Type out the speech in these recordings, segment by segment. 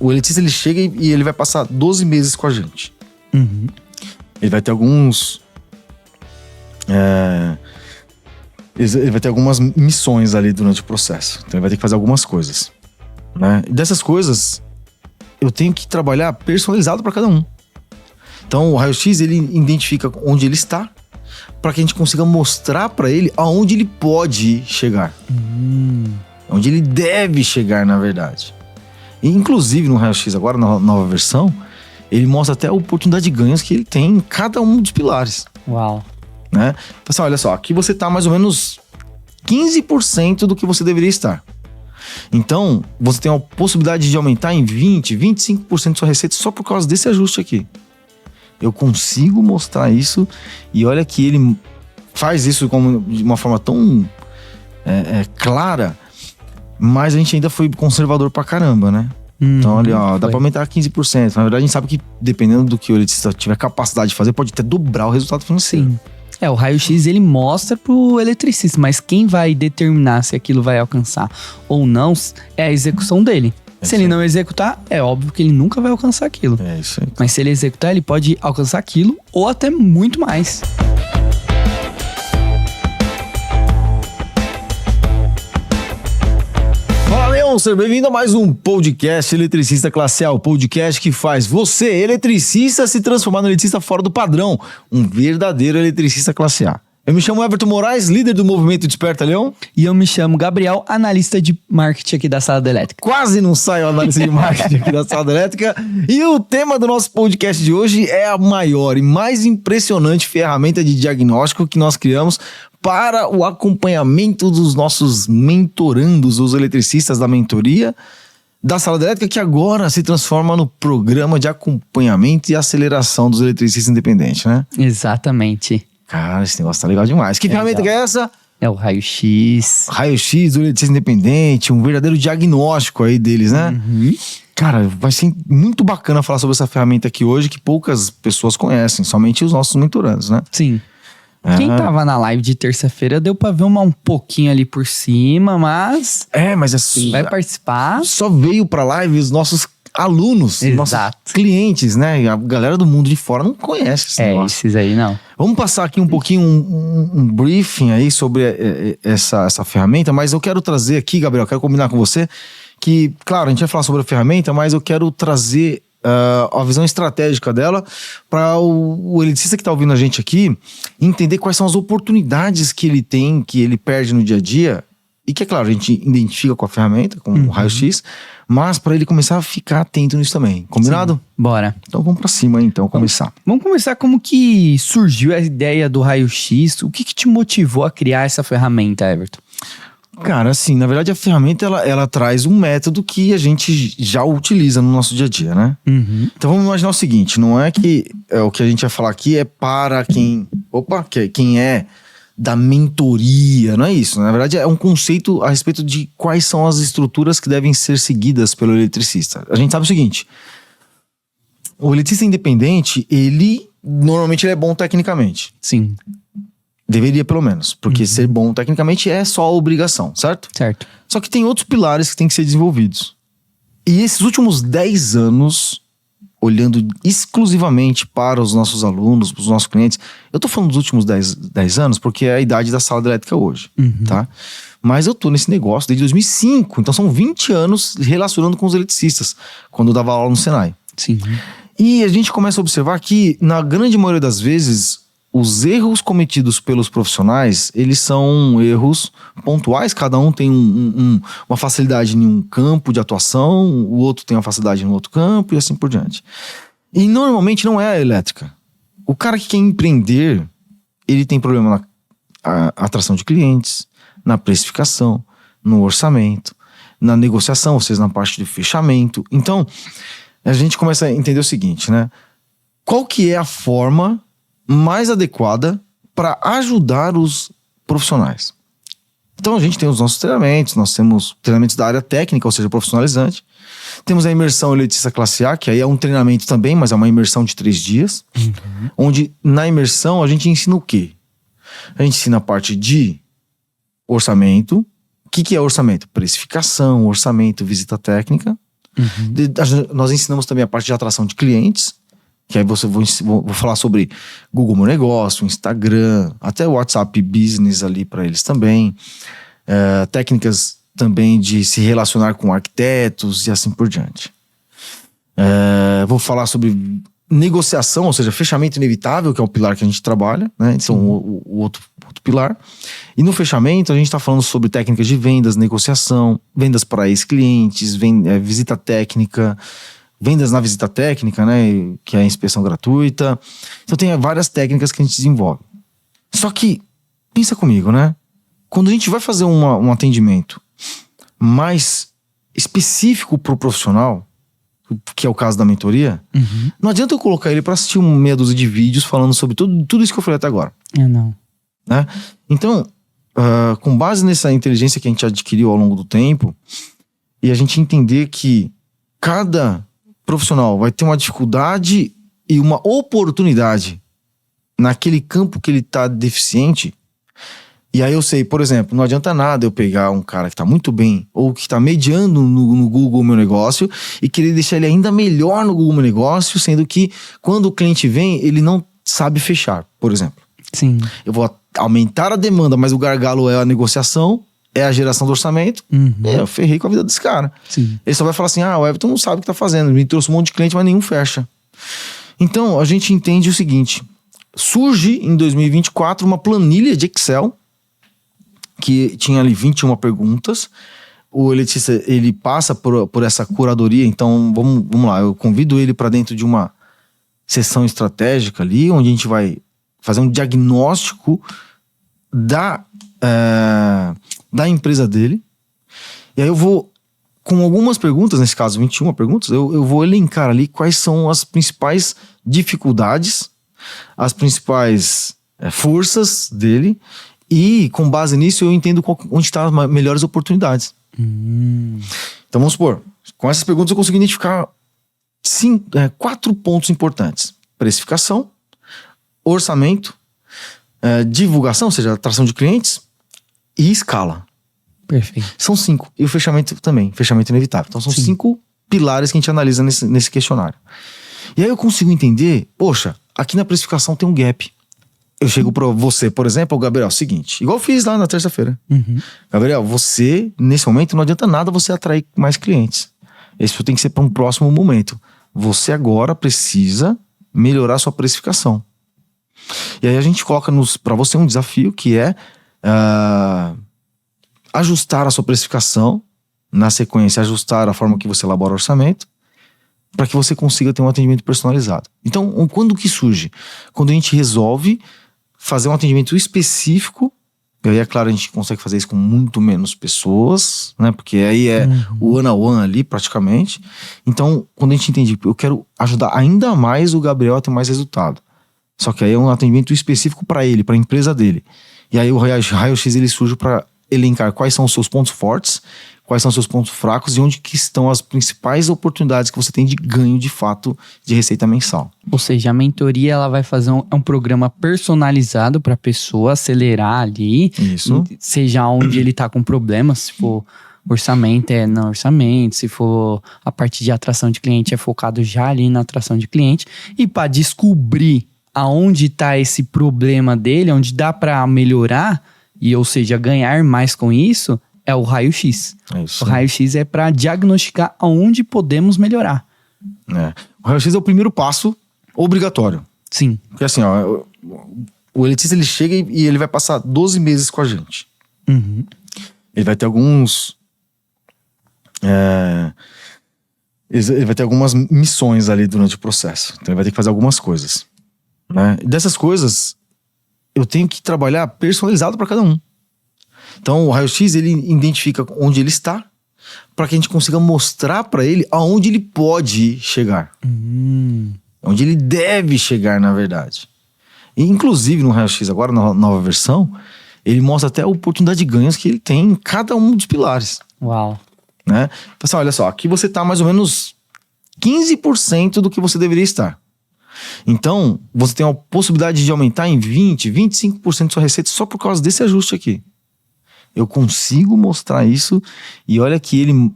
O eletricista, ele chega e ele vai passar 12 meses com a gente. Uhum. Ele vai ter alguns... Ele vai ter algumas missões ali durante o processo. Então ele vai ter que fazer algumas coisas, né? E dessas coisas, eu tenho que trabalhar personalizado para cada um. Então o raio-x, ele identifica onde ele está, para que a gente consiga mostrar para ele aonde ele pode chegar. Onde ele deve chegar, na verdade. E, inclusive no raio-x agora, na nova versão, ele mostra até a oportunidade de ganhos que ele tem em cada um dos pilares. Uau. Né? Então, assim, olha só, aqui você tá mais ou menos 15% do que você deveria estar. Então, você tem a possibilidade de aumentar em 20%, 25% sua receita só por causa desse ajuste aqui. Eu consigo mostrar isso, e olha que ele faz isso de uma forma tão clara, mas a gente ainda foi conservador pra caramba, né? Então, olha, ó, dá pra aumentar 15%. Na verdade, a gente sabe que dependendo do que o eletricista tiver capacidade de fazer, pode até dobrar o resultado financeiro. Sim. O raio-x ele mostra pro eletricista, mas quem vai determinar se aquilo vai alcançar ou não é a execução dele. Se ele não executar, é óbvio que ele nunca vai alcançar aquilo. É isso aí. Mas se ele executar, ele pode alcançar aquilo ou até muito mais. Fala, Leão, seja bem-vindo a mais um podcast Eletricista Classe A, o podcast que faz você, eletricista, se transformar no eletricista fora do padrão, um verdadeiro eletricista classe A. Eu me chamo Everton Moraes, líder do movimento Desperta Leão. E eu me chamo Gabriel, analista de marketing aqui da Sala da Elétrica. Quase não sai o analista de marketing aqui da Sala da Elétrica. E o tema do nosso podcast de hoje é a maior e mais impressionante ferramenta de diagnóstico que nós criamos para o acompanhamento dos nossos mentorandos, os eletricistas da mentoria da Sala da Elétrica, que agora se transforma no programa de acompanhamento e aceleração dos eletricistas independentes, né? Exatamente. Cara, esse negócio tá legal demais. Que ferramenta que é essa? É o raio-x. Raio-x do eletricista independente, um verdadeiro diagnóstico aí deles, né? Uhum. Cara, vai ser muito bacana falar sobre essa ferramenta aqui hoje, que poucas pessoas conhecem, somente os nossos mentorandos, né? Sim. Quem tava na live de terça-feira deu pra ver um pouquinho ali por cima, mas... Mas quem vai participar... Só veio pra live os nossos alunos, nossos clientes, né? A galera do mundo de fora não conhece esse negócio. Esses aí não. Vamos passar aqui um pouquinho, um briefing aí sobre essa ferramenta, mas eu quero trazer aqui, Gabriel, quero combinar com você que, claro, a gente vai falar sobre a ferramenta, mas eu quero trazer a visão estratégica dela para o eletricista que está ouvindo a gente aqui entender quais são as oportunidades que ele tem, que ele perde no dia a dia, e que, é claro, a gente identifica com a ferramenta, com o raio-x, mas para ele começar a ficar atento nisso também. Combinado? Sim. Bora. Então vamos para cima aí, então, começar. Vamos começar como que surgiu a ideia do raio-x, o que te motivou a criar essa ferramenta, Everton? Cara, assim, na verdade a ferramenta ela traz um método que a gente já utiliza no nosso dia a dia, né? Uhum. Então vamos imaginar o seguinte, não é que o que a gente vai falar aqui é para quem é da mentoria, não é isso. Na verdade é um conceito a respeito de quais são as estruturas que devem ser seguidas pelo eletricista. A gente sabe o seguinte, o eletricista independente, normalmente ele é bom tecnicamente. Sim. Deveria, pelo menos. Porque ser bom tecnicamente é só a obrigação, certo? Certo. Só que tem outros pilares que têm que ser desenvolvidos. E esses últimos 10 anos, olhando exclusivamente para os nossos alunos, para os nossos clientes, eu tô falando dos últimos 10 anos porque é a idade da Sala da Elétrica hoje, tá? Mas eu tô nesse negócio desde 2005, então são 20 anos relacionando com os eletricistas, quando eu dava aula no Senai. Sim. E a gente começa a observar que, na grande maioria das vezes, os erros cometidos pelos profissionais, eles são erros pontuais, cada um tem uma facilidade em um campo de atuação, o outro tem uma facilidade em outro campo e assim por diante. E normalmente não é a elétrica. O cara que quer empreender, ele tem problema na atração de clientes, na precificação, no orçamento, na negociação, ou seja, na parte de fechamento. Então, a gente começa a entender o seguinte, né? Qual que é a forma mais adequada para ajudar os profissionais? Então a gente tem os nossos treinamentos, nós temos treinamentos da área técnica, ou seja, profissionalizante. Temos a imersão eletricista classe A, que aí é um treinamento também, mas é uma imersão de 3 dias. Onde na imersão a gente ensina o quê? A gente ensina a parte de orçamento. O que é orçamento? Precificação, orçamento, visita técnica. Nós ensinamos também a parte de atração de clientes, que aí vou falar sobre Google Meu Negócio, Instagram, até o WhatsApp Business ali para eles também. Técnicas também de se relacionar com arquitetos e assim por diante. Vou falar sobre negociação, ou seja, fechamento inevitável, que é o pilar que a gente trabalha, né? Então, o outro pilar. E no fechamento, a gente está falando sobre técnicas de vendas, negociação, vendas para ex-clientes, visita técnica, vendas na visita técnica, né? Que é a inspeção gratuita. Então, tem várias técnicas que a gente desenvolve. Só que, pensa comigo, né? Quando a gente vai fazer um atendimento mais específico para o profissional, que é o caso da mentoria, não adianta eu colocar ele para assistir meia dúzia de vídeos falando sobre tudo isso que eu falei até agora. Não. Né? Então, com base nessa inteligência que a gente adquiriu ao longo do tempo, e a gente entender que cada profissional vai ter uma dificuldade e uma oportunidade naquele campo que ele está deficiente. E aí eu sei, por exemplo, não adianta nada eu pegar um cara que tá muito bem ou que tá mediando no Google Meu Negócio e querer deixar ele ainda melhor no Google Meu Negócio, sendo que quando o cliente vem, ele não sabe fechar, por exemplo. Sim. Eu vou aumentar a demanda, mas o gargalo é a negociação, é a geração do orçamento. Eu ferrei com a vida desse cara. Sim. Ele só vai falar assim, o Everton não sabe o que tá fazendo, me trouxe um monte de cliente, mas nenhum fecha. Então, a gente entende o seguinte, surge em 2024 uma planilha de Excel que tinha ali 21 perguntas. O eletricista, ele passa por essa curadoria. Então, vamos lá, eu convido ele para dentro de uma sessão estratégica ali, onde a gente vai fazer um diagnóstico da empresa dele. E aí eu vou, com algumas perguntas, nesse caso 21 perguntas, eu vou elencar ali quais são as principais dificuldades, as principais forças dele. E com base nisso eu entendo onde estão as melhores oportunidades. Então vamos supor, com essas perguntas eu consigo identificar 4 pontos importantes: precificação, orçamento, divulgação, ou seja, atração de clientes e escala. Perfeito. São 5. E o fechamento também, fechamento inevitável. Então são 5 pilares que a gente analisa nesse questionário. E aí eu consigo entender, poxa, aqui na precificação tem um gap. Eu chego pra você, por exemplo, Gabriel, seguinte, igual eu fiz lá na terça-feira. Gabriel, você, nesse momento, não adianta nada você atrair mais clientes. Isso tem que ser para um próximo momento. Você agora precisa melhorar sua precificação. E aí a gente coloca para você um desafio que é ajustar a sua precificação, na sequência ajustar a forma que você elabora o orçamento, para que você consiga ter um atendimento personalizado. Então, quando que surge? Quando a gente resolve fazer um atendimento específico, e aí é claro, a gente consegue fazer isso com muito menos pessoas, né? Porque aí é o one-on-one ali, praticamente. Então, quando a gente entende, eu quero ajudar ainda mais o Gabriel a ter mais resultado. Só que aí é um atendimento específico para ele, para a empresa dele. E aí o raio-x ele surge para elencar quais são os seus pontos fortes, quais são os seus pontos fracos e onde que estão as principais oportunidades que você tem de ganho de fato de receita mensal. Ou seja, a mentoria ela vai fazer um programa personalizado para a pessoa acelerar ali. Isso. Seja onde ele tá com problemas, se for orçamento é no orçamento, se for a parte de atração de cliente é focado já ali na atração de cliente. E para descobrir aonde tá esse problema dele, onde dá para melhorar, e ou seja, ganhar mais com isso, é o raio-x. É isso. O raio-x é para diagnosticar aonde podemos melhorar. O raio-x é o primeiro passo obrigatório. Sim. Porque assim, ó, o eletricista ele chega e ele vai passar 12 meses com a gente. Ele vai ter alguns... ele vai ter algumas missões ali durante o processo. Então ele vai ter que fazer algumas coisas. Né? E dessas coisas, eu tenho que trabalhar personalizado para cada um. Então o raio-x ele identifica onde ele está para que a gente consiga mostrar para ele aonde ele pode chegar. Onde ele deve chegar, na verdade. E, inclusive no raio-x agora, na nova versão, ele mostra até a oportunidade de ganhos que ele tem em cada um dos pilares. Uau. Né? Pessoal, olha só, aqui você está mais ou menos 15% do que você deveria estar. Então, você tem a possibilidade de aumentar em 20%, 25% de sua receita só por causa desse ajuste aqui. Eu consigo mostrar isso e olha que ele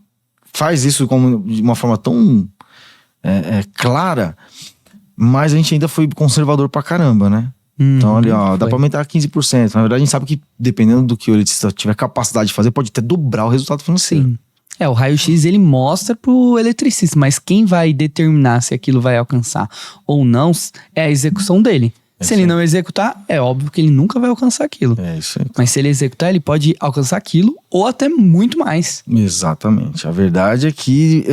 faz isso de uma forma tão clara, mas a gente ainda foi conservador pra caramba, né? Então ali, ó, dá pra aumentar 15%. Na verdade, a gente sabe que dependendo do que o eletricista tiver capacidade de fazer, pode até dobrar o resultado financeiro. Sim. O raio-x ele mostra pro eletricista, mas quem vai determinar se aquilo vai alcançar ou não é a execução dele. Se ele não executar, é óbvio que ele nunca vai alcançar aquilo. É isso aí. Mas se ele executar, ele pode alcançar aquilo ou até muito mais. Exatamente. A verdade é que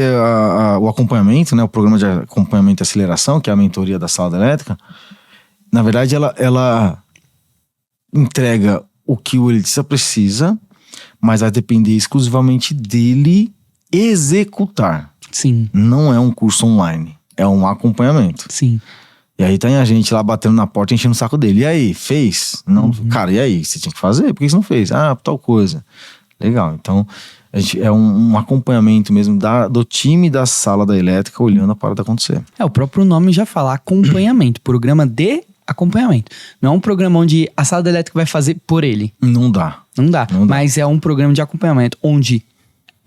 o acompanhamento, né, o programa de acompanhamento e aceleração, que é a mentoria da sala elétrica, na verdade ela entrega o que o eletricista precisa, mas vai depender exclusivamente dele executar. Sim. Não é um curso online, é um acompanhamento. Sim. E aí tem a gente lá batendo na porta, enchendo o saco dele. E aí, fez? Não, cara, e aí? Você tinha que fazer? Por que você não fez? Ah, tal coisa. Legal, então é um acompanhamento mesmo do time da sala da elétrica olhando a parada acontecer. O próprio nome já fala, acompanhamento, programa de acompanhamento. Não é um programa onde a sala da elétrica vai fazer por ele. Não dá. Não dá. Mas é um programa de acompanhamento onde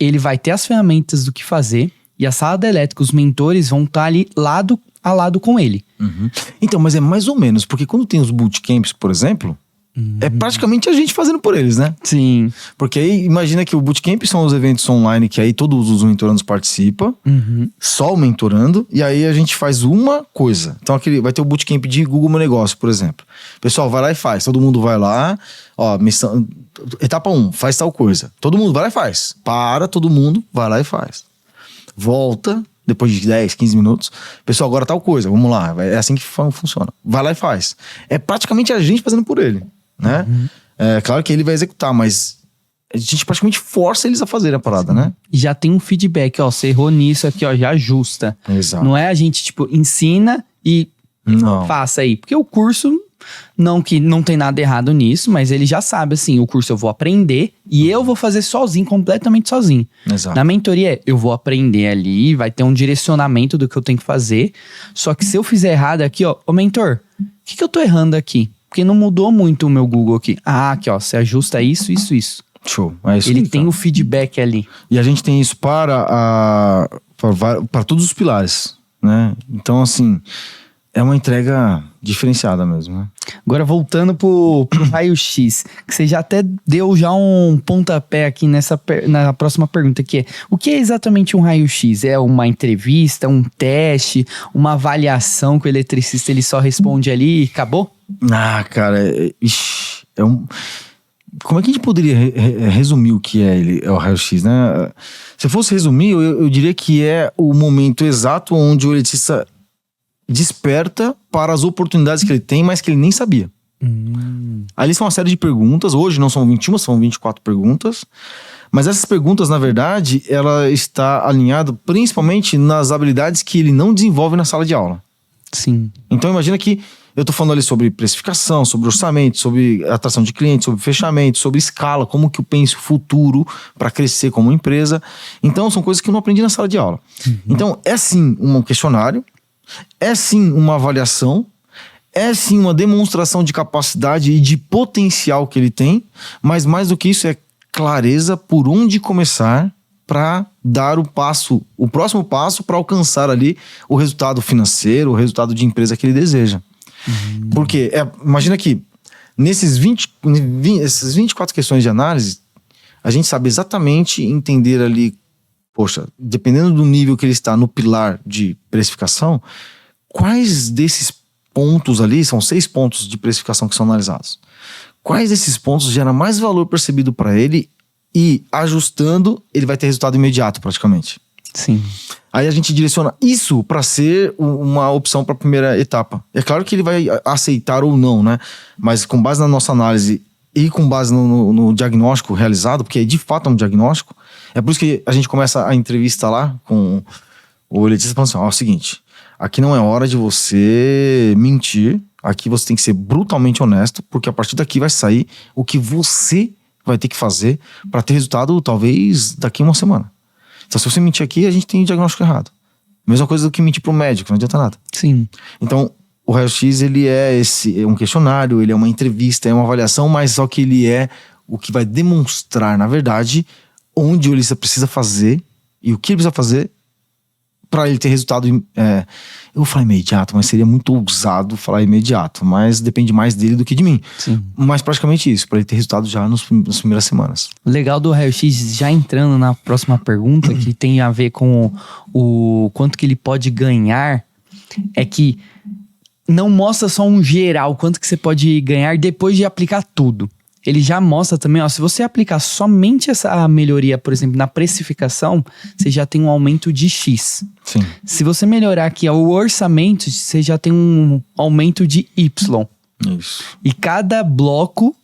ele vai ter as ferramentas do que fazer e a sala da elétrica, os mentores vão estar ali lado a lado com ele. Então, mas é mais ou menos, porque quando tem os bootcamps, por exemplo, é praticamente a gente fazendo por eles, né? Sim. Porque aí, imagina que o bootcamp são os eventos online que aí todos os mentorandos participam, só o mentorando, e aí a gente faz uma coisa. Então vai ter o bootcamp de Google Meu Negócio, por exemplo. Pessoal, vai lá e faz. Todo mundo vai lá, ó, etapa 1, faz tal coisa. Todo mundo vai lá e faz. Todo mundo vai lá e faz. Volta, depois de 10, 15 minutos. Pessoal, agora tal coisa, vamos lá. É assim que funciona. Vai lá e faz. É praticamente a gente fazendo por ele, né? É claro que ele vai executar, mas a gente praticamente força eles a fazerem a parada, né? E já tem um feedback, ó, você errou nisso aqui, ó, já ajusta. Exato. Não é a gente, tipo, ensina e faça aí. Porque o curso, não que não tem nada errado nisso, mas ele já sabe, assim, o curso eu vou aprender e eu vou fazer sozinho, completamente sozinho. Exato. Na mentoria, eu vou aprender ali, vai ter um direcionamento do que eu tenho que fazer. Só que se eu fizer errado aqui, ó, ô mentor, o que eu tô errando aqui? Porque não mudou muito o meu Google aqui. Ah, aqui, ó, você ajusta isso, isso, isso. Show. É isso. Ele tem o feedback ali. E a gente tem isso para todos os pilares, né? Então, assim, é uma entrega diferenciada mesmo, né? Agora, voltando pro raio-x, que você já até deu já um pontapé aqui na próxima pergunta, que é: o que é exatamente um raio-x? É uma entrevista, um teste, uma avaliação que o eletricista ele só responde ali e acabou? Ah, cara, como é que a gente poderia resumir o que é o raio-x, né? Se eu fosse resumir, eu diria que é o momento exato onde o eletricista desperta para as oportunidades que ele tem, mas que ele nem sabia. Ali são uma série de perguntas. Hoje não são 21, são 24 perguntas. Mas essas perguntas, na verdade, ela está alinhada principalmente nas habilidades que ele não desenvolve na sala de aula. Sim. Então imagina que eu tô falando ali sobre precificação, sobre orçamento, sobre atração de clientes, sobre fechamento, sobre escala, como que eu penso o futuro para crescer como empresa. Então são coisas que eu não aprendi na sala de aula. Então é sim um questionário, é sim uma avaliação, é sim uma demonstração de capacidade e de potencial que ele tem, mas mais do que isso é clareza por onde começar para dar o próximo passo para alcançar ali o resultado financeiro, o resultado de empresa que ele deseja. Porque, imagina que nesses essas 24 questões de análise, a gente sabe exatamente entender ali, poxa, dependendo do nível que ele está no pilar de precificação, quais desses pontos ali, são 6 pontos de precificação que são analisados, quais desses pontos geram mais valor percebido para ele e ajustando, ele vai ter resultado imediato praticamente. Sim. Aí a gente direciona isso para ser uma opção para a primeira etapa. É claro que ele vai aceitar ou não, né? Mas com base na nossa análise e com base no diagnóstico realizado, porque de fato é um diagnóstico, é por isso que a gente começa a entrevista lá com o eletricista falando assim, ó, é o seguinte, aqui não é hora de você mentir, aqui você tem que ser brutalmente honesto, porque a partir daqui vai sair o que você vai ter que fazer para ter resultado talvez daqui a uma semana. Então, se você mentir aqui, a gente tem o diagnóstico errado. Mesma coisa do que mentir pro médico, não adianta nada. Sim. Então, o raio-x, ele é um questionário, ele é uma entrevista, é uma avaliação, mas só que ele é o que vai demonstrar, na verdade, onde o eletricista precisa fazer e o que ele precisa fazer para ele ter resultado. Eu vou falar imediato, mas seria muito ousado falar imediato. Mas depende mais dele do que de mim. Sim. Mas praticamente isso, para ele ter resultado já nas primeiras semanas. O legal do raio-x, já entrando na próxima pergunta, que tem a ver com o quanto que ele pode ganhar, é que não mostra só um geral, quanto que você pode ganhar depois de aplicar tudo. Ele já mostra também, ó, se você aplicar somente essa melhoria, por exemplo, na precificação, você já tem um aumento de X. Sim. Se você melhorar aqui o orçamento, você já tem um aumento de Y. Isso. E cada bloco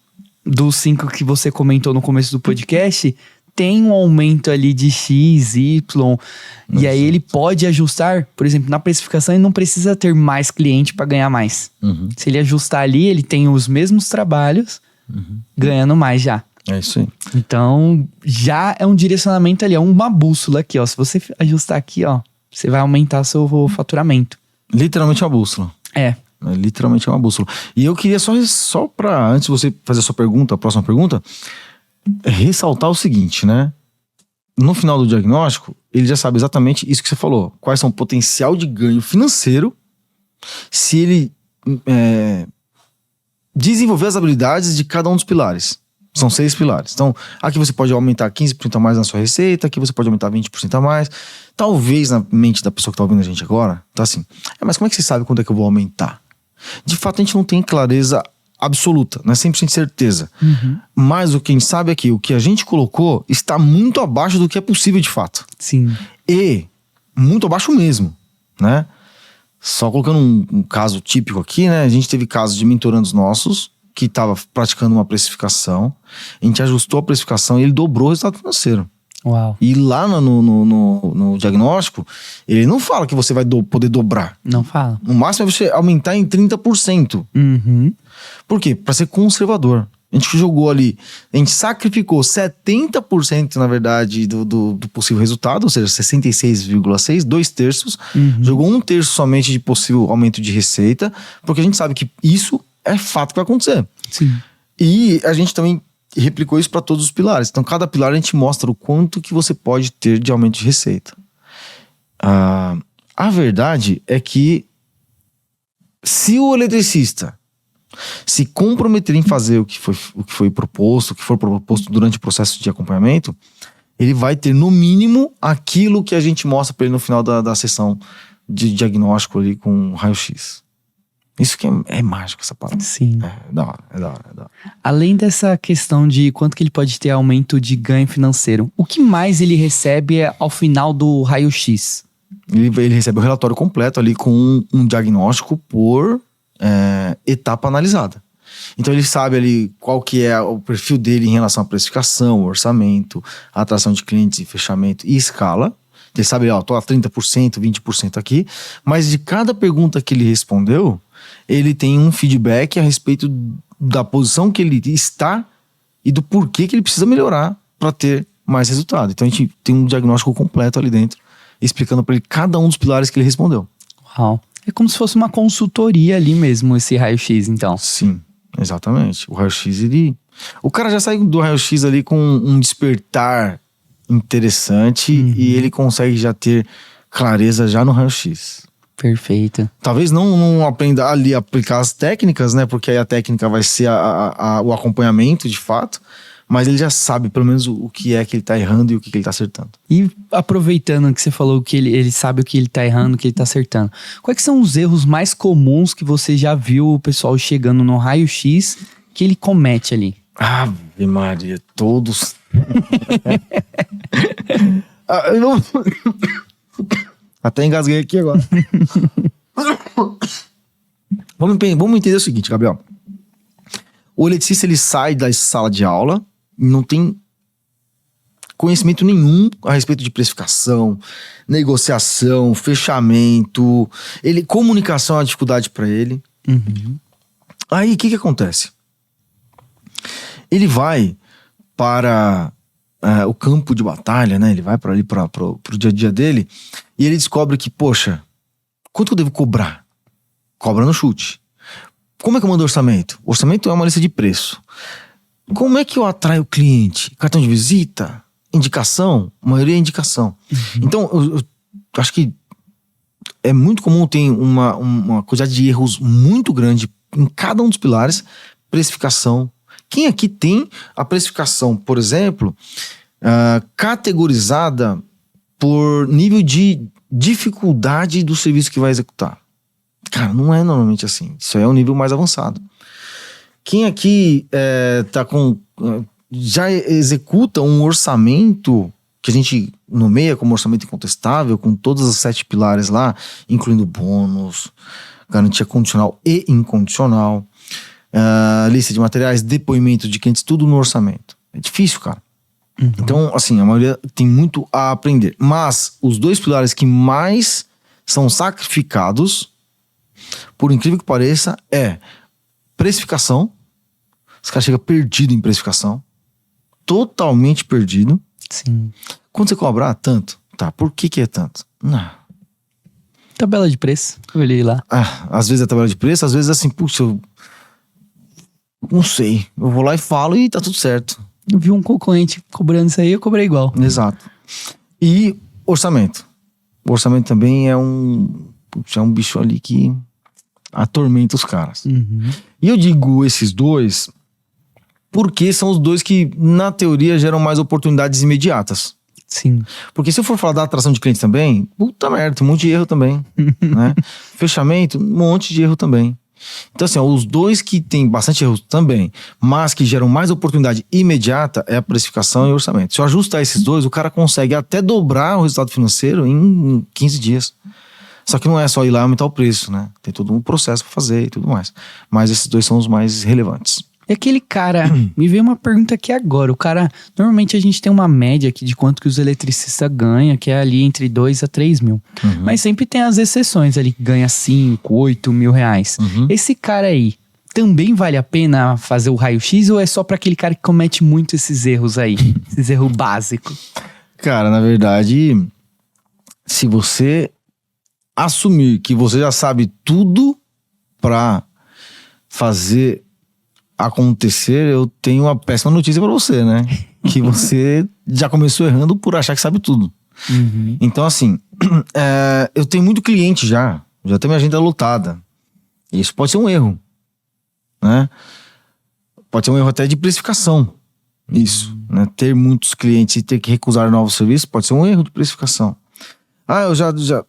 dos 5 que você comentou no começo do podcast tem um aumento ali de X, Y. E aí ele pode ajustar, por exemplo, na precificação ele não precisa ter mais cliente para ganhar mais. Uhum. Se ele ajustar ali, ele tem os mesmos trabalhos, ganhando mais já. É isso aí. Então, já é um direcionamento ali, é uma bússola aqui, ó. Se você ajustar aqui, ó, você vai aumentar seu faturamento. Literalmente uma bússola. É. Literalmente é uma bússola. E eu queria só pra, antes de você fazer a sua pergunta, a próxima pergunta, ressaltar o seguinte, né? No final do diagnóstico, ele já sabe exatamente isso que você falou. Quais são o potencial de ganho financeiro se ele desenvolver as habilidades de cada um dos pilares. São 6 pilares. Então, aqui você pode aumentar 15% a mais na sua receita, aqui você pode aumentar 20% a mais. Talvez na mente da pessoa que tá ouvindo a gente agora, tá assim, mas como é que você sabe quando é que eu vou aumentar? De fato, a gente não tem clareza absoluta, não é 100% certeza. Mas o que a gente sabe é que o que a gente colocou está muito abaixo do que é possível de fato. Sim. E muito abaixo mesmo, né? Só colocando um caso típico aqui, né? A gente teve casos de mentorandos nossos que estava praticando uma precificação, a gente ajustou a precificação e ele dobrou o resultado financeiro. Uau. E lá no diagnóstico, ele não fala que você vai poder dobrar. Não fala. No máximo é você aumentar em 30%. Uhum. Por quê? Para ser conservador. A gente jogou ali, a gente sacrificou 70% na verdade do possível resultado, ou seja, 66,6%, 2/3. Jogou 1/3 somente de possível aumento de receita, porque a gente sabe que isso é fato que vai acontecer. Sim. E a gente também replicou isso para todos os pilares. Então, cada pilar a gente mostra o quanto que você pode ter de aumento de receita. A verdade é que se o eletricista se comprometer em fazer o que foi proposto, o que for proposto durante o processo de acompanhamento, ele vai ter no mínimo aquilo que a gente mostra para ele no final da sessão de diagnóstico ali com raio-x. Isso que é mágico, essa palavra. Sim. É da hora. Além dessa questão de quanto que ele pode ter aumento de ganho financeiro, o que mais ele recebe ao final do raio-x? Ele recebe o relatório completo ali com um diagnóstico por etapa analisada. Então ele sabe ali qual que é o perfil dele em relação à precificação, orçamento, atração de clientes e fechamento e escala. Ele sabe, tô a 30%, 20% aqui, mas de cada pergunta que ele respondeu, ele tem um feedback a respeito da posição que ele está e do porquê que ele precisa melhorar para ter mais resultado. Então a gente tem um diagnóstico completo ali dentro, explicando para ele cada um dos pilares que ele respondeu. Uau. É como se fosse uma consultoria ali mesmo, esse raio-x, então. Sim, exatamente. O raio-x, o cara já sai do raio-x ali com um despertar interessante e ele consegue já ter clareza já no raio-x. Perfeito. Talvez não aprenda ali a aplicar as técnicas, né? Porque aí a técnica vai ser o acompanhamento de fato. Mas ele já sabe pelo menos o que é que ele tá errando e o que ele tá acertando. E aproveitando que você falou que ele sabe o que ele tá errando, o que ele tá acertando. Quais que são os erros mais comuns que você já viu o pessoal chegando no raio-x que ele comete ali? Ave Maria, todos. Até engasguei aqui agora. Vamos entender o seguinte, Gabriel. O eletricista, ele sai da sala de aula, não tem conhecimento nenhum a respeito de precificação, negociação, fechamento, comunicação é uma dificuldade para ele. Aí, o que acontece? Ele vai para o campo de batalha, né? Ele vai para ali pro dia a dia dele e ele descobre que, poxa, quanto eu devo cobrar? Cobra no chute. Como é que eu mando orçamento? Orçamento é uma lista de preço. Como é que eu atraio o cliente? Cartão de visita? indicação, a maioria é indicação. Então, eu acho que é muito comum ter uma quantidade de erros muito grande em cada um dos pilares. Precificação. Quem aqui tem a precificação, por exemplo, categorizada por nível de dificuldade do serviço que vai executar? Cara, não é normalmente assim. Isso aí é um nível mais avançado. Quem aqui já executa um orçamento que a gente nomeia como orçamento incontestável, com todos os 7 pilares lá, incluindo bônus, garantia condicional e incondicional, lista de materiais, depoimento de clientes, tudo no orçamento. É difícil, cara. Então, assim, a maioria tem muito a aprender. Mas os 2 pilares que mais são sacrificados, por incrível que pareça, é precificação. Os caras chegam perdido em precificação. Totalmente perdido. Sim. Quando você cobrar tanto, tá, por que é tanto? Não. Tabela de preço, eu olhei lá. Às vezes é tabela de preço, às vezes é assim, puxa, eu não sei. Eu vou lá e falo e tá tudo certo. Eu vi um concorrente cobrando isso aí, eu cobrei igual. Exato. E orçamento. O orçamento também é um bicho ali que atormenta os caras. E eu digo esses 2 porque são os 2 que, na teoria, geram mais oportunidades imediatas. Sim. Porque se eu for falar da atração de clientes também, puta merda, tem um monte de erro também. Né? Fechamento, um monte de erro também. Então, assim, os 2 que tem bastante erros também, mas que geram mais oportunidade imediata, é a precificação e o orçamento. Se eu ajustar esses 2, o cara consegue até dobrar o resultado financeiro em 15 dias. Só que não é só ir lá e aumentar o preço, né? Tem todo um processo pra fazer e tudo mais. Mas esses 2 são os mais relevantes. E aquele cara, me veio uma pergunta aqui agora. O cara, normalmente a gente tem uma média aqui de quanto que os eletricistas ganham, que é ali entre 2 a 3 mil. Mas sempre tem as exceções ali, que ganha 5, 8 mil reais. Esse cara aí, também vale a pena fazer o raio-x ou é só pra aquele cara que comete muito esses erros aí? Esses erros básicos? Cara, na verdade, se você assumir que você já sabe tudo pra fazer acontecer, eu tenho uma péssima notícia pra você, né? Que você já começou errando por achar que sabe tudo. Então, assim, eu tenho muito cliente já tenho minha agenda lotada. Isso pode ser um erro, né? Pode ser um erro até de precificação. Isso, né? Ter muitos clientes e ter que recusar novos serviços pode ser um erro de precificação.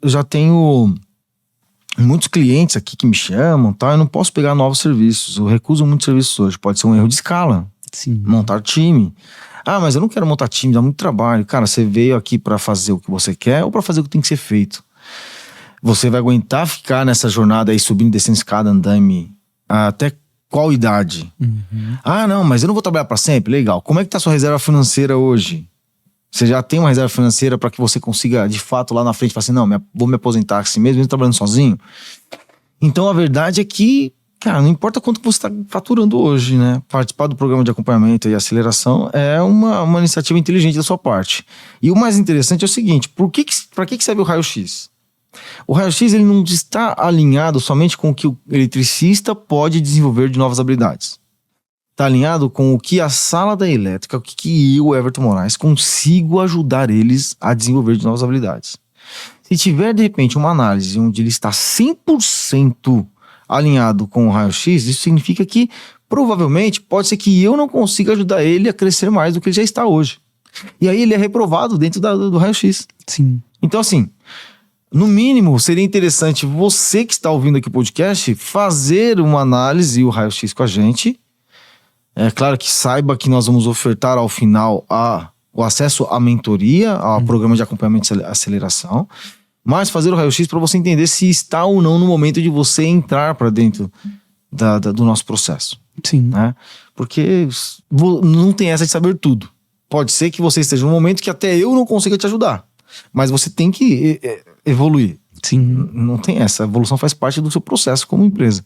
Eu já tenho muitos clientes aqui que me chamam, tá? Eu não posso pegar novos serviços, eu recuso muitos serviços hoje. Pode ser um erro de escala. Sim. Montar time. Mas eu não quero montar time, dá muito trabalho. Cara, você veio aqui pra fazer o que você quer ou pra fazer o que tem que ser feito? Você vai aguentar ficar nessa jornada aí, subindo e descendo escada, andame, até qual idade? Não, mas eu não vou trabalhar pra sempre. Legal. Como é que tá a sua reserva financeira hoje? Você já tem uma reserva financeira para que você consiga, de fato, lá na frente, falar assim, não, vou me aposentar assim mesmo trabalhando sozinho? Então, a verdade é que, cara, não importa quanto você está faturando hoje, né? Participar do programa de acompanhamento e aceleração é uma iniciativa inteligente da sua parte. E o mais interessante é o seguinte, para que serve o raio-x? O raio-x, ele não está alinhado somente com o que o eletricista pode desenvolver de novas habilidades. Está alinhado com o que a sala da elétrica, o que eu, Everton Moraes, consigo ajudar eles a desenvolver de novas habilidades. Se tiver, de repente, uma análise onde ele está 100% alinhado com o raio-x, isso significa que, provavelmente, pode ser que eu não consiga ajudar ele a crescer mais do que ele já está hoje. E aí ele é reprovado dentro do raio-x. Sim. Então, assim, no mínimo, seria interessante você que está ouvindo aqui o podcast fazer uma análise e o raio-x com a gente. É claro que saiba que nós vamos ofertar ao final o acesso à mentoria, ao programa de acompanhamento e aceleração, mas fazer o raio-x para você entender se está ou não no momento de você entrar para dentro do nosso processo. Sim. Né? Porque não tem essa de saber tudo. Pode ser que você esteja num momento que até eu não consiga te ajudar, mas você tem que evoluir. Sim. Não tem essa. A evolução faz parte do seu processo como empresa.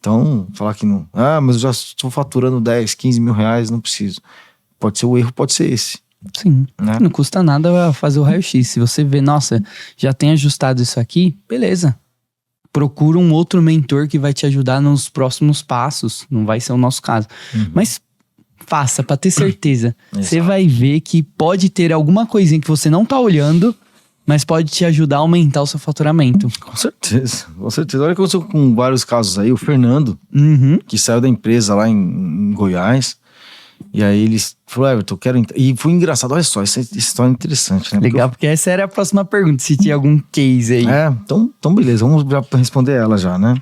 Então, falar que não... mas eu já estou faturando 10, 15 mil reais, não preciso. Pode ser o erro, pode ser esse. Sim. Né? Não custa nada fazer o raio-x. Se você vê, nossa, já tem ajustado isso aqui, beleza. Procura um outro mentor que vai te ajudar nos próximos passos. Não vai ser o nosso caso. Mas Faça, pra ter certeza. Você Exato. vai ver que pode ter alguma coisinha que você não tá olhando, mas pode te ajudar a aumentar o seu faturamento. Com certeza, com certeza. Olha que aconteceu com vários casos aí. O Fernando, Uhum. que saiu da empresa lá em Goiás, e aí ele falou, Everton, eu quero entrar. E foi engraçado, olha só, essa história é interessante, né? Legal, porque essa era a próxima pergunta, se tinha algum case aí. Então beleza, vamos já responder ela já, né?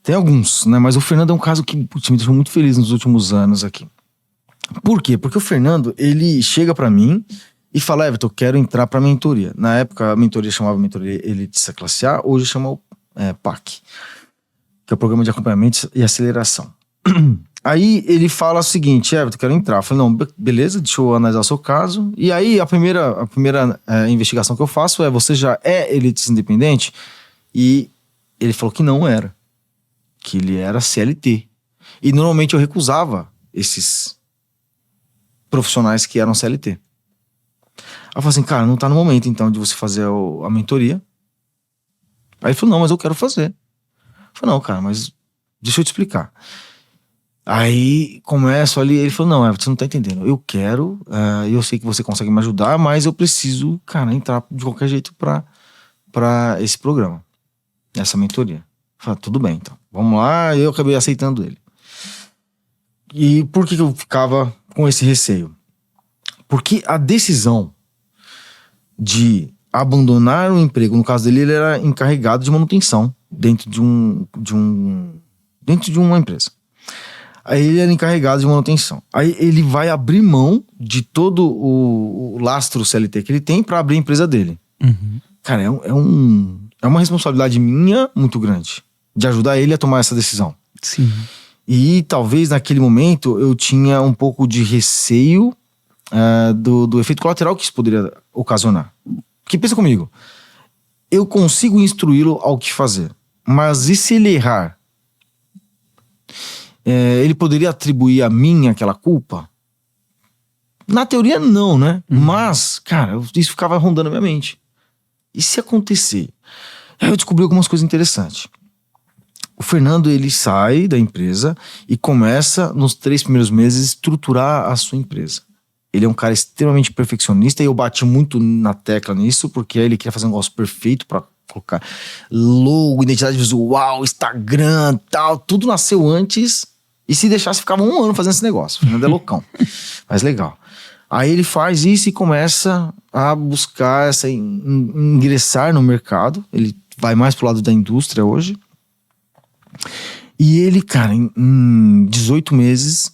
Tem alguns, né? Mas o Fernando é um caso que putz, me deixou muito feliz nos últimos anos aqui. Por quê? Porque o Fernando, ele chega pra mim e fala, Everton, eu quero entrar pra mentoria. Na época, a mentoria chamava Mentoria Elitista Classe A, hoje chama o PAC, que é o Programa de Acompanhamento e Aceleração. Aí ele fala o seguinte, Everton, eu quero entrar. Eu falei, não, beleza, deixa eu analisar o seu caso. E aí a primeira investigação que eu faço é, você já é elitista independente? E ele falou que não era. Que ele era CLT. E normalmente eu recusava esses profissionais que eram CLT. Aí eu falei assim, cara, não tá no momento então de você fazer a mentoria. Aí ele falou, não, mas eu quero fazer. Eu falei, não, cara, mas deixa eu te explicar. Aí começo ali, ele falou, não, Everton, você não tá entendendo. Eu quero, eu sei que você consegue me ajudar, mas eu preciso, cara, entrar de qualquer jeito pra esse programa, essa mentoria. Eu falei, tudo bem, então, vamos lá. Eu acabei aceitando ele. E por que eu ficava com esse receio? Porque a decisão de abandonar o emprego, no caso dele, ele era encarregado de manutenção dentro de uma empresa. Aí ele era encarregado de manutenção. Aí ele vai abrir mão de todo o lastro CLT que ele tem para abrir a empresa dele. Uhum. Cara, é uma responsabilidade minha muito grande de ajudar ele a tomar essa decisão. Sim. E talvez naquele momento eu tinha um pouco de receio do efeito colateral que isso poderia ocasionar. Porque pensa comigo, eu consigo instruí-lo ao que fazer, mas e se ele errar? Ele poderia atribuir a mim aquela culpa? Na teoria não, né? Mas, cara, isso ficava rondando a minha mente. E se acontecer? Aí eu descobri algumas coisas interessantes. O Fernando, ele sai da empresa e começa, nos 3 primeiros meses, estruturar a sua empresa. Ele é um cara extremamente perfeccionista e eu bati muito na tecla nisso, porque ele queria fazer um negócio perfeito pra colocar logo, identidade visual, Instagram, tal. Tudo nasceu antes e se deixasse ficava 1 ano fazendo esse negócio. O Fernando é loucão, mas legal. Aí ele faz isso e começa a buscar ingressar no mercado. Ele vai mais pro lado da indústria hoje. E ele, cara, em 18 meses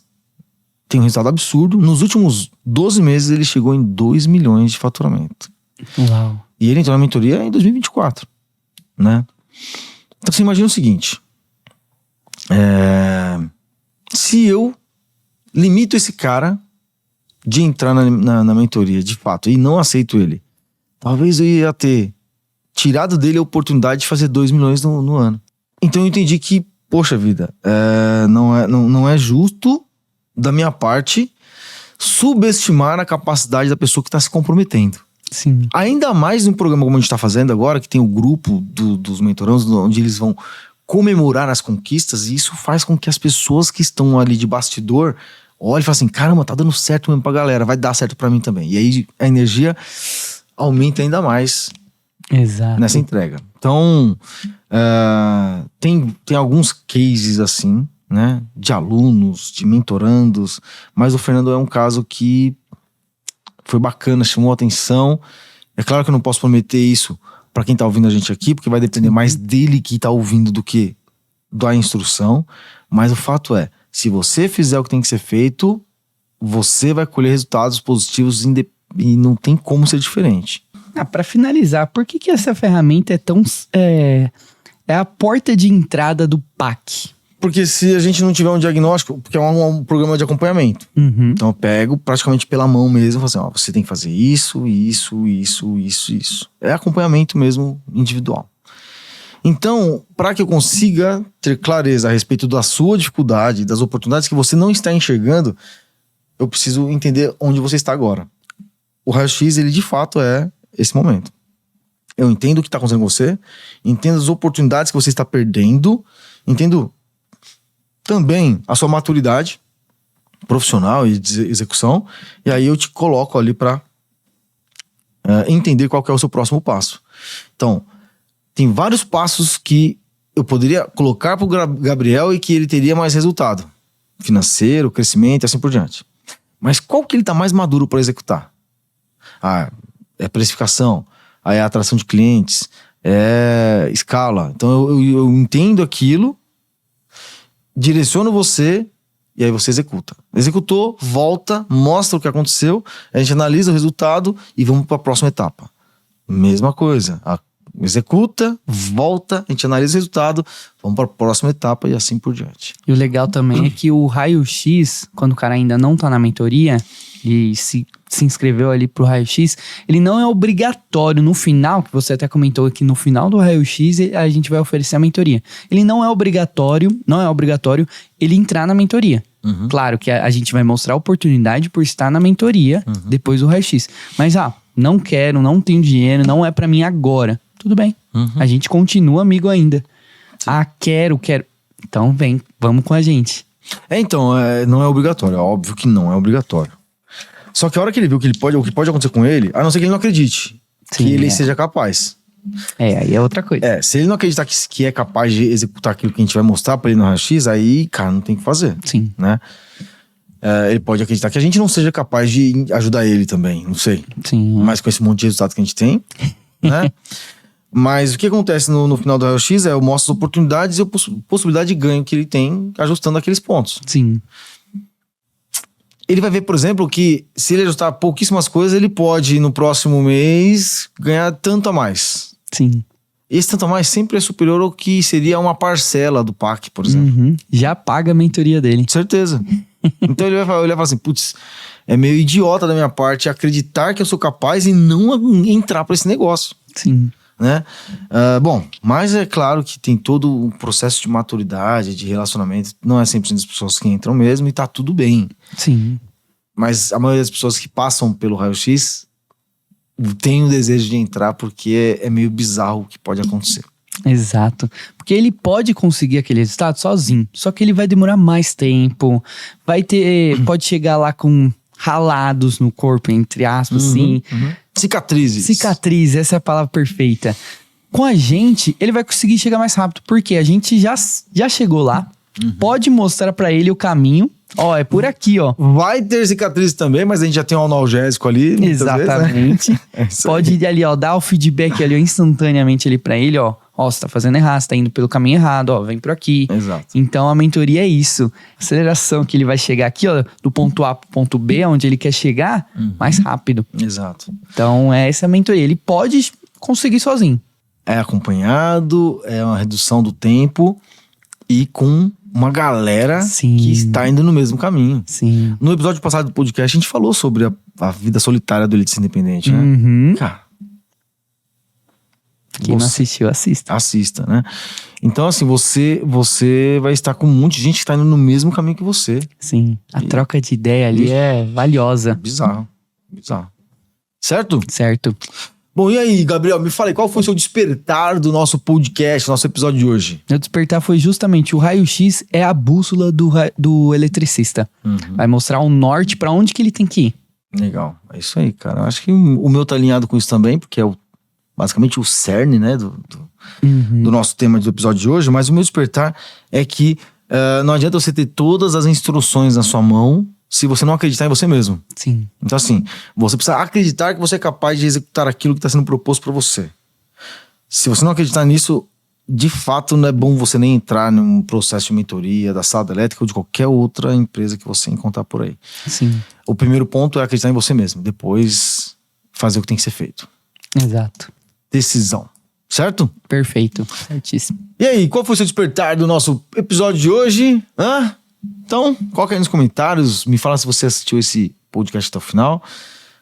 tem um resultado absurdo. Nos últimos 12 meses ele chegou em 2 milhões de faturamento. Uau. E ele entrou na mentoria em 2024, né? Então você imagina o seguinte, se eu limito esse cara de entrar na mentoria de fato e não aceito ele, talvez eu ia ter tirado dele a oportunidade de fazer 2 milhões no ano. Então eu entendi que, poxa vida, não é justo da minha parte subestimar a capacidade da pessoa que está se comprometendo. Sim. Ainda mais num programa como a gente está fazendo agora, que tem o grupo dos mentorandos, onde eles vão comemorar as conquistas, e isso faz com que as pessoas que estão ali de bastidor olhem e falem assim, caramba, tá dando certo mesmo pra galera, vai dar certo pra mim também. E aí a energia aumenta ainda mais. Exato. Nessa entrega. Então, tem alguns cases assim, né, de alunos, de mentorandos, mas o Fernando é um caso que foi bacana, chamou a atenção. É claro que eu não posso prometer isso para quem tá ouvindo a gente aqui, porque vai depender mais dele que tá ouvindo do que da instrução, mas o fato é, se você fizer o que tem que ser feito, você vai colher resultados positivos e não tem como ser diferente. Para finalizar, por que essa ferramenta é tão... é a porta de entrada do PAC? Porque se a gente não tiver um diagnóstico, porque é um programa de acompanhamento. Uhum. Então eu pego praticamente pela mão mesmo, e falo assim, você tem que fazer isso, isso, isso, isso, isso. É acompanhamento mesmo individual. Então, para que eu consiga ter clareza a respeito da sua dificuldade, das oportunidades que você não está enxergando, eu preciso entender onde você está agora. O raio-x, ele de fato é esse momento. Eu entendo o que está acontecendo com você, entendo as oportunidades que você está perdendo, entendo também a sua maturidade, profissional e de execução, e aí eu te coloco ali para entender qual que é o seu próximo passo. Então, tem vários passos que eu poderia colocar para o Gabriel e que ele teria mais resultado financeiro, crescimento e assim por diante. Mas qual que ele está mais maduro para executar? É precificação, é atração de clientes, é escala. Então eu entendo aquilo, direciono você e aí você executa. Executou, volta, mostra o que aconteceu, a gente analisa o resultado e vamos para a próxima etapa. Mesma coisa. Executa, volta, a gente analisa o resultado, vamos para a próxima etapa e assim por diante. E o legal também é que o raio-x, quando o cara ainda não tá na mentoria e se inscreveu ali pro raio-x, ele não é obrigatório no final, que você até comentou que no final do raio-x a gente vai oferecer a mentoria. Ele não é obrigatório ele entrar na mentoria. Uhum. Claro que a gente vai mostrar a oportunidade por estar na mentoria depois do raio-x. Mas, não quero, não tenho dinheiro, não é pra mim agora. Tudo bem. A gente continua amigo ainda. Sim. Quero. Então vamos com a gente. Então, não é obrigatório. É óbvio que não é obrigatório. Só que a hora que ele viu o que pode acontecer com ele, a não ser que ele não acredite. Sim, que ele seja capaz. Aí é outra coisa. Se ele não acreditar que é capaz de executar aquilo que a gente vai mostrar pra ele no raio-x, aí, cara, não tem o que fazer. Sim. Né? Ele pode acreditar que a gente não seja capaz de ajudar ele também, não sei. Sim. Mas com esse monte de resultado que a gente tem, né? Mas o que acontece no final do raio-x eu mostro as oportunidades e a possibilidade de ganho que ele tem ajustando aqueles pontos. Sim. Ele vai ver, por exemplo, que se ele ajustar pouquíssimas coisas, ele pode, no próximo mês, ganhar tanto a mais. Sim. Esse tanto a mais sempre é superior ao que seria uma parcela do PAC, por exemplo. Já paga a mentoria dele. Certeza. Então ele vai falar assim, putz, é meio idiota da minha parte acreditar que eu sou capaz e não entrar para esse negócio. Sim. Né? Bom, mas é claro que tem todo um processo de maturidade, de relacionamento. Não é 100% das pessoas que entram mesmo e tá tudo bem. Sim. Mas a maioria das pessoas que passam pelo raio-x tem o desejo de entrar porque é meio bizarro o que pode acontecer. Exato. Porque ele pode conseguir aquele resultado sozinho, só que ele vai demorar mais tempo, pode chegar lá com ralados no corpo, entre aspas, assim. Cicatrizes, essa é a palavra perfeita. Com a gente, ele vai conseguir chegar mais rápido, porque a gente já chegou lá, pode mostrar pra ele o caminho. É por aqui, Vai ter cicatrizes também, mas a gente já tem um analgésico ali. Exatamente. Vezes, né? Pode ir ali, dar o feedback ali, instantaneamente ali pra ele, você tá fazendo errado, você tá indo pelo caminho errado, vem por aqui. Exato. Então a mentoria é isso. Aceleração que ele vai chegar aqui, do ponto A pro ponto B, onde ele quer chegar, mais rápido. Exato. Então essa é a mentoria. Ele pode conseguir sozinho. É acompanhado, é uma redução do tempo e com uma galera que está indo no mesmo caminho. Sim. No episódio passado do podcast, a gente falou sobre a vida solitária do elitista independente, né? Cara, quem não assistiu, assista. Assista, né? Então, assim, você vai estar com um monte de gente que está indo no mesmo caminho que você. Sim. A troca de ideia ali é valiosa. Bizarro. Certo? Certo. Bom, e aí, Gabriel, me fala aí, qual foi o seu despertar do nosso podcast, nosso episódio de hoje? Meu despertar foi justamente o raio-x é a bússola do eletricista. Vai mostrar o norte pra onde que ele tem que ir. Legal, é isso aí, cara. Eu acho que o meu tá alinhado com isso também, porque é basicamente o cerne, né, do nosso tema do episódio de hoje. Mas o meu despertar é que não adianta você ter todas as instruções na sua mão se você não acreditar em você mesmo. Sim. Então, assim, você precisa acreditar que você é capaz de executar aquilo que está sendo proposto para você. Se você não acreditar nisso, de fato, não é bom você nem entrar num processo de mentoria da Sala Elétrica ou de qualquer outra empresa que você encontrar por aí. Sim. O primeiro ponto é acreditar em você mesmo. Depois, fazer o que tem que ser feito. Exato. Decisão. Certo? Perfeito. Certíssimo. E aí, qual foi o seu despertar do nosso episódio de hoje? Então, coloca aí nos comentários, me fala se você assistiu esse podcast até o final.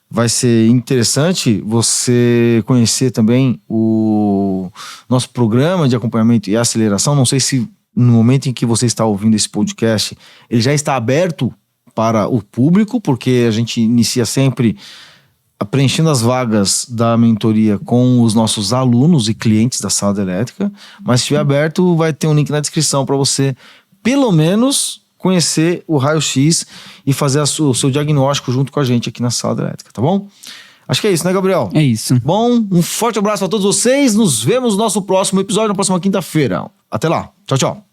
Vai ser interessante você conhecer também o nosso programa de acompanhamento e aceleração. Não sei se no momento em que você está ouvindo esse podcast, ele já está aberto para o público, porque a gente inicia sempre preenchendo as vagas da mentoria com os nossos alunos e clientes da Sala Elétrica. Mas se estiver aberto, vai ter um link na descrição para você, pelo menos, conhecer o raio-x e fazer o seu diagnóstico junto com a gente aqui na sala da elétrica, tá bom? Acho que é isso, né, Gabriel? É isso. Bom, um forte abraço para todos vocês. Nos vemos no nosso próximo episódio, na próxima quinta-feira. Até lá. Tchau, tchau.